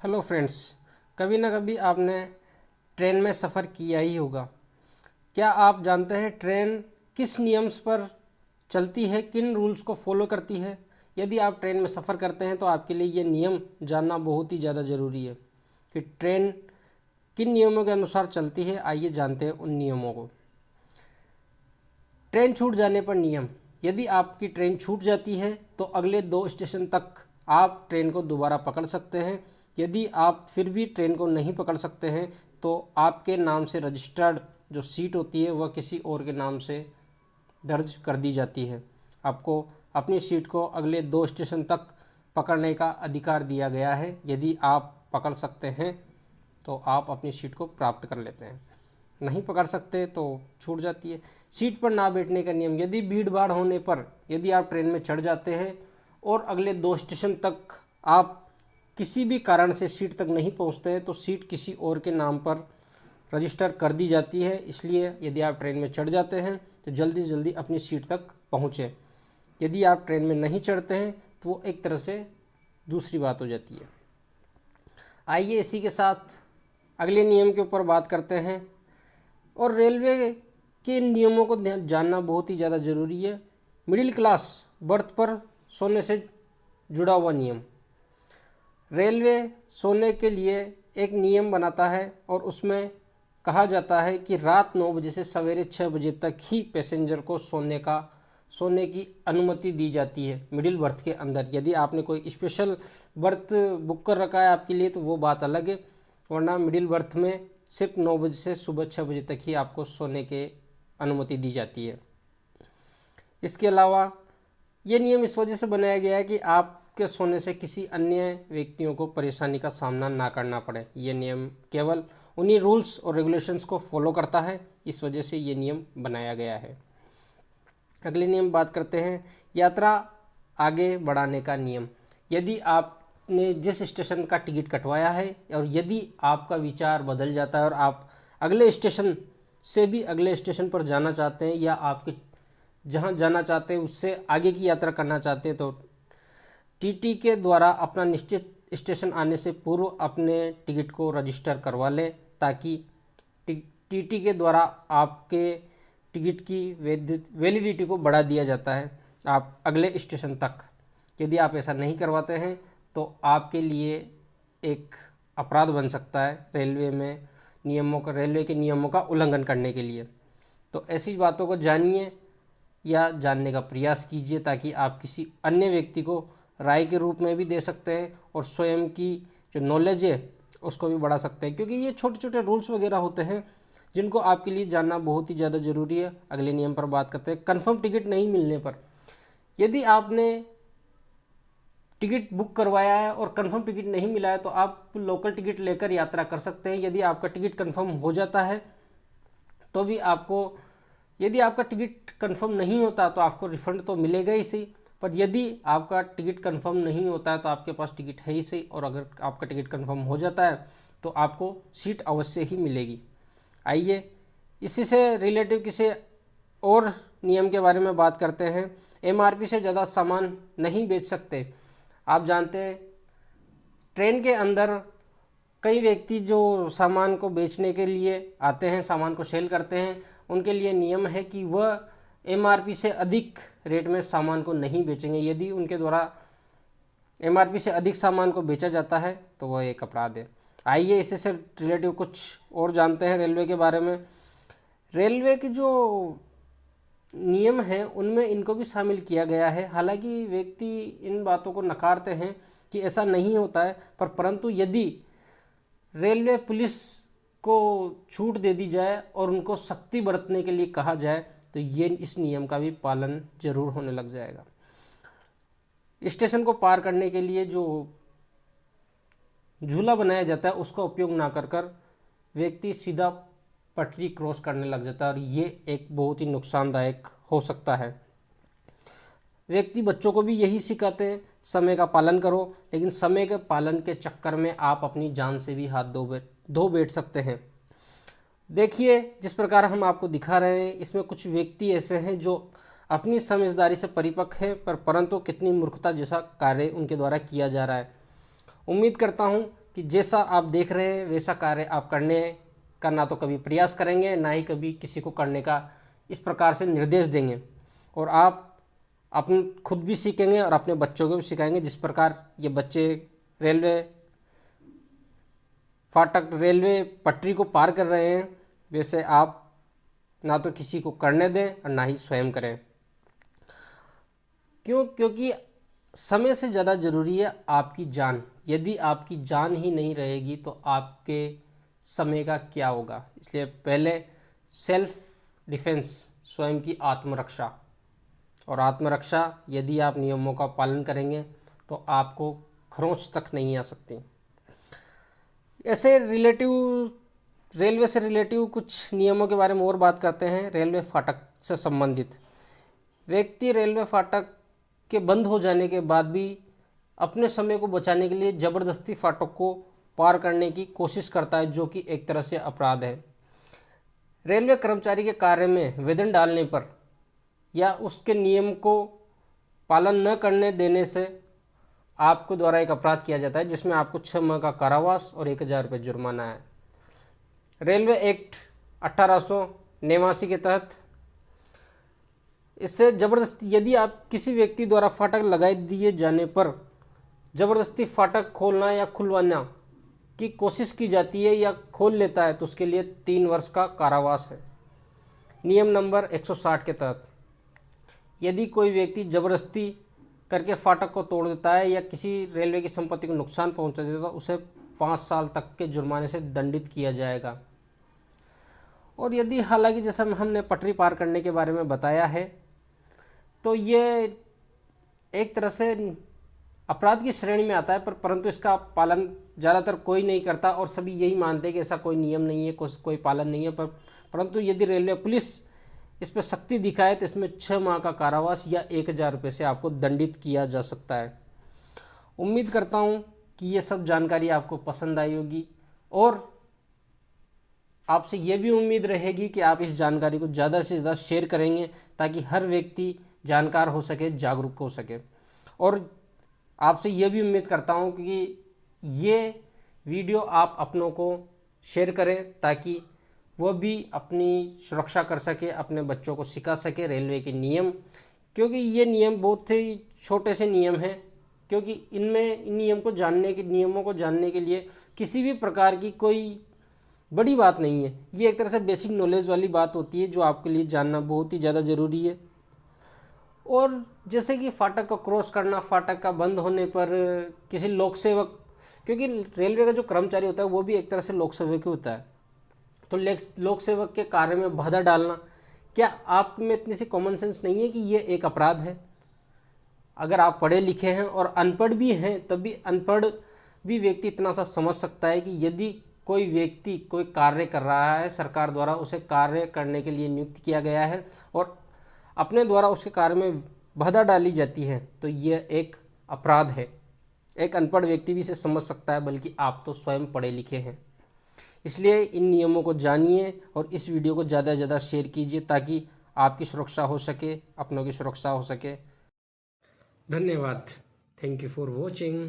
Hello friends, कभी ना कभी आपने ट्रेन में सफ़र किया ही होगा। क्या आप जानते हैं ट्रेन किस नियम्स पर चलती है, किन रूल्स को फॉलो करती है? यदि आप ट्रेन में सफ़र करते हैं तो आपके लिए ये नियम जानना बहुत ही ज़्यादा ज़रूरी है कि ट्रेन किन नियमों के अनुसार चलती है। आइए जानते हैं उन नियमों को। ट्रेन छूट जाने पर नियम। यदि आपकी ट्रेन छूट जाती है तो अगले 2 स्टेशन तक आप ट्रेन को दोबारा पकड़ सकते हैं। यदि आप फिर भी ट्रेन को नहीं पकड़ सकते हैं तो आपके नाम से रजिस्टर्ड जो सीट होती है वह किसी और के नाम से दर्ज कर दी जाती है। आपको अपनी सीट को अगले 2 स्टेशन तक पकड़ने का अधिकार दिया गया है। यदि आप पकड़ सकते हैं तो आप अपनी सीट को प्राप्त कर लेते हैं, नहीं पकड़ सकते तो छूट जाती है। सीट पर ना बैठने का नियम। यदि भीड़ भाड़ होने पर यदि आप ट्रेन में चढ़ जाते हैं और अगले 2 स्टेशन तक आप किसी भी कारण से सीट तक नहीं पहुंचते हैं तो सीट किसी और के नाम पर रजिस्टर कर दी जाती है। इसलिए यदि आप ट्रेन में चढ़ जाते हैं तो जल्दी से जल्दी अपनी सीट तक पहुँचें। यदि आप ट्रेन में नहीं चढ़ते हैं तो वो एक तरह से दूसरी बात हो जाती है। आइए इसी के साथ अगले नियम के ऊपर बात करते हैं। और रेलवे के नियमों को जानना बहुत ही ज़्यादा ज़रूरी है। मिडिल क्लास बर्थ पर सोने से जुड़ा हुआ नियम। रेलवे सोने के लिए एक नियम बनाता है और उसमें कहा जाता है कि रात 9 बजे से सवेरे 6 बजे तक ही पैसेंजर को सोने की अनुमति दी जाती है मिडिल बर्थ के अंदर। यदि आपने कोई स्पेशल बर्थ बुक कर रखा है आपके लिए तो वो बात अलग है, वरना मिडिल बर्थ में सिर्फ 9 बजे से सुबह 6 बजे तक ही आपको सोने के अनुमति दी जाती है। इसके अलावा ये नियम इस वजह से बनाया गया है कि आपके सोने से किसी अन्य व्यक्तियों को परेशानी का सामना ना करना पड़े। ये नियम केवल उन्हीं रूल्स और रेगुलेशंस को फॉलो करता है, इस वजह से ये नियम बनाया गया है। अगले नियम बात करते हैं, यात्रा आगे बढ़ाने का नियम। यदि आपने जिस स्टेशन का टिकट कटवाया है और यदि आपका विचार बदल जाता है और आप अगले स्टेशन से भी अगले स्टेशन पर जाना चाहते हैं या आपके जहां जाना चाहते हैं उससे आगे की यात्रा करना चाहते हैं तो टीटी के द्वारा अपना निश्चित स्टेशन आने से पूर्व अपने टिकट को रजिस्टर करवा लें, ताकि टीटी के द्वारा आपके टिकट की वैलिडिटी को बढ़ा दिया जाता है आप अगले स्टेशन तक। यदि आप ऐसा नहीं करवाते हैं तो आपके लिए एक अपराध बन सकता है रेलवे के नियमों का उल्लंघन करने के लिए। तो ऐसी बातों को जानिए या जानने का प्रयास कीजिए ताकि आप किसी अन्य व्यक्ति को राय के रूप में भी दे सकते हैं और स्वयं की जो नॉलेज है उसको भी बढ़ा सकते हैं, क्योंकि ये छोटे छोटे रूल्स वगैरह होते हैं जिनको आपके लिए जानना बहुत ही ज़्यादा ज़रूरी है। अगले नियम पर बात करते हैं, कंफर्म टिकट नहीं मिलने पर। यदि आपने टिकट बुक करवाया है और कंफर्म टिकट नहीं मिला है तो आप लोकल टिकट लेकर यात्रा कर सकते हैं। यदि आपका टिकट कंफर्म हो जाता है तो भी यदि आपका टिकट कंफर्म नहीं होता तो आपको रिफंड तो मिलेगा ही सही, पर यदि आपका टिकट कंफर्म नहीं होता है तो आपके पास टिकट है ही सही, और अगर आपका टिकट कंफर्म हो जाता है तो आपको सीट अवश्य ही मिलेगी। आइए इसी से रिलेटिव किसी और नियम के बारे में बात करते हैं। एमआरपी से ज़्यादा सामान नहीं बेच सकते। आप जानते हैं ट्रेन के अंदर कई व्यक्ति जो सामान को बेचने के लिए आते हैं, सामान को सेल करते हैं, उनके लिए नियम है कि वह एमआरपी से अधिक रेट में सामान को नहीं बेचेंगे। यदि उनके द्वारा एमआरपी से अधिक सामान को बेचा जाता है तो वह एक अपराध है। आइए इसी से रिलेटिव कुछ और जानते हैं रेलवे के बारे में। रेलवे के जो नियम हैं उनमें इनको भी शामिल किया गया है। हालांकि व्यक्ति इन बातों को नकारते हैं कि ऐसा नहीं होता है, परंतु यदि रेलवे पुलिस को छूट दे दी जाए और उनको सख्ती बरतने के लिए कहा जाए तो इस नियम का भी पालन जरूर होने लग जाएगा। स्टेशन को पार करने के लिए जो झूला बनाया जाता है उसका उपयोग ना कर व्यक्ति सीधा पटरी क्रॉस करने लग जाता है और ये एक बहुत ही नुकसानदायक हो सकता है। व्यक्ति बच्चों को भी यही सिखाते हैं, समय का पालन करो, लेकिन समय के पालन के चक्कर में आप अपनी जान से भी हाथ धो बैठ सकते हैं। देखिए जिस प्रकार हम आपको दिखा रहे हैं इसमें कुछ व्यक्ति ऐसे हैं जो अपनी समझदारी से परिपक्व हैं परंतु कितनी मूर्खता जैसा कार्य उनके द्वारा किया जा रहा है। उम्मीद करता हूं कि जैसा आप देख रहे हैं वैसा कार्य आप करने का ना तो कभी प्रयास करेंगे, ना ही कभी किसी को करने का इस प्रकार से निर्देश देंगे। और आप अपन खुद भी सीखेंगे और अपने बच्चों को भी सिखाएंगे। जिस प्रकार ये बच्चे रेलवे फाटक, रेलवे पटरी को पार कर रहे हैं, वैसे आप ना तो किसी को करने दें और ना ही स्वयं करें। क्यों? क्योंकि समय से ज़्यादा ज़रूरी है आपकी जान। यदि आपकी जान ही नहीं रहेगी तो आपके समय का क्या होगा। इसलिए पहले सेल्फ डिफेंस, स्वयं की आत्मरक्षा, और आत्मरक्षा यदि आप नियमों का पालन करेंगे तो आपको खरोंच तक नहीं आ सकती। ऐसे रेलवे से रिलेटिव कुछ नियमों के बारे में और बात करते हैं। रेलवे फाटक से संबंधित व्यक्ति रेलवे फाटक के बंद हो जाने के बाद भी अपने समय को बचाने के लिए ज़बरदस्ती फाटक को पार करने की कोशिश करता है, जो कि एक तरह से अपराध है। रेलवे कर्मचारी के कार्य में विघ्न डालने पर या उसके नियम को पालन न करने देने से आपको द्वारा एक अपराध किया जाता है, जिसमें आपको 6 माह का कारावास और 1000 रुपये जुर्माना है। रेलवे एक्ट 1889 के तहत इससे ज़बरदस्ती, यदि आप किसी व्यक्ति द्वारा फाटक लगाए दिए जाने पर ज़बरदस्ती फाटक खोलना या खुलवाना की कोशिश की जाती है या खोल लेता है तो उसके लिए 3 वर्ष का कारावास है। नियम नंबर 160 के तहत यदि कोई व्यक्ति ज़बरदस्ती करके फाटक को तोड़ देता है या किसी रेलवे की संपत्ति को नुकसान पहुंचा देता है तो उसे 5 साल तक के जुर्माने से दंडित किया जाएगा। और यदि, हालांकि जैसा हमने पटरी पार करने के बारे में बताया है, तो ये एक तरह से अपराध की श्रेणी में आता है, परंतु इसका पालन ज़्यादातर कोई नहीं करता और सभी यही मानते हैं कि ऐसा कोई नियम नहीं है, कोई पालन नहीं है। परंतु यदि रेलवे पुलिस इस पर सख्ती दिखाए तो इसमें 6 माह का कारावास या 1000 रुपये से आपको दंडित किया जा सकता है। उम्मीद करता हूँ कि ये सब जानकारी आपको पसंद आई होगी और आपसे ये भी उम्मीद रहेगी कि आप इस जानकारी को ज़्यादा से ज़्यादा शेयर करेंगे ताकि हर व्यक्ति जानकार हो सके, जागरूक हो सके। और आपसे ये भी उम्मीद करता हूँ कि ये वीडियो आप अपनों को शेयर करें ताकि वह भी अपनी सुरक्षा कर सके, अपने बच्चों को सिखा सके रेलवे के नियम। क्योंकि ये नियम बहुत ही छोटे से नियम हैं, क्योंकि इनमें नियमों को जानने के लिए किसी भी प्रकार की कोई बड़ी बात नहीं है। ये एक तरह से बेसिक नॉलेज वाली बात होती है जो आपके लिए जानना बहुत ही ज़्यादा ज़रूरी है। और जैसे कि फाटक को क्रॉस करना, फाटक का बंद होने पर किसी लोक सेवक, क्योंकि रेलवे का जो कर्मचारी होता है वो भी एक तरह से लोक सेवक ही होता है, तो लोक सेवक के कार्य में बाधा डालना, क्या आप में इतनी सी कॉमन सेंस नहीं है कि ये एक अपराध है? अगर आप पढ़े लिखे हैं और अनपढ़ भी हैं तब भी अनपढ़ भी व्यक्ति इतना सा समझ सकता है कि यदि कोई व्यक्ति कोई कार्य कर रहा है, सरकार द्वारा उसे कार्य करने के लिए नियुक्त किया गया है और अपने द्वारा उसके कार्य में बाधा डाली जाती है तो यह एक अपराध है। एक अनपढ़ व्यक्ति भी इसे समझ सकता है, बल्कि आप तो स्वयं पढ़े लिखे हैं। इसलिए इन नियमों को जानिए और इस वीडियो को ज़्यादा से ज़्यादा शेयर कीजिए ताकि आपकी सुरक्षा हो सके, अपनों की सुरक्षा हो सके। धन्यवाद। Thank you for watching.